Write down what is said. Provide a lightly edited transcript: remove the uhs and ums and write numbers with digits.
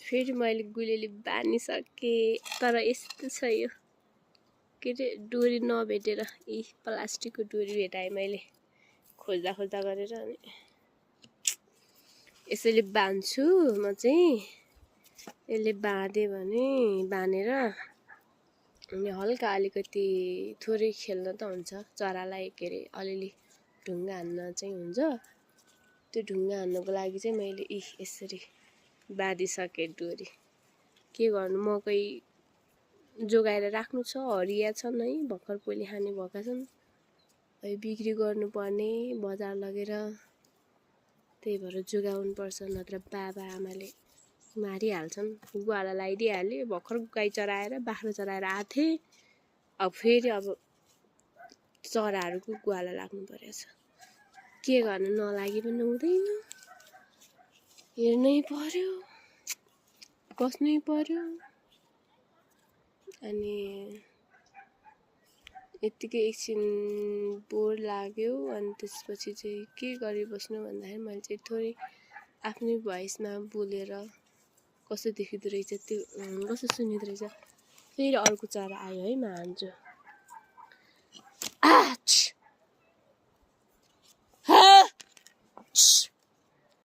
फेरि मैले गुलेली बानिसकेँ तर यस्तो छ यो के अरे डोरी नभेटेर यी प्लास्टिकको डोरी भेटाएँ मैले खोज्दा खोज्दा गरेर अनि यसैले बान्छु म चाहिँ यसले बाँधेँ भने बानेर अनि हल्का अलिकति थोरै खेल्न त हुन्छ चरालाई के अरे अलिअलि ढुङ्गा हान्न चाहिँ हुन्छ त्यो ढुङ्गा हान्नको लागि चाहिँ मैले यसरी बाँधिसकेँ डोरी के गर्नु मकै जोगाएर राख्नु छ हरिया छन् है भर्खर पोली खाने भएका छन् है बिक्री गर्नुपर्ने बजार लगेर त्यही भएर जोगाउनु पर्छ नत्र बाबा आमाले मारिहाल्छन् गुवाला लगाइदिइहाल्यो भर्खर गाई चराएर बाख्रा चराएर आथे अब फेरि अब चराहरूको गुवाला लाग्नु परेछ के गर्नु नलागी पनि हुँदैन हेर्नै पर्यो बस्नै पर्यो अनि यतिकै एकछिन बोर लाग्यो अनि त्यसपछि चाहिँ के गरिबस्नु भन्दाखेरि मैले चाहिँ थोरै आफ्नै भोइसमा बोलेर कस्तो देखिँदो रहेछ त्यो कस्तो सुनिँदो रहेछ फेरि अर्को चरा आयो है मान्छु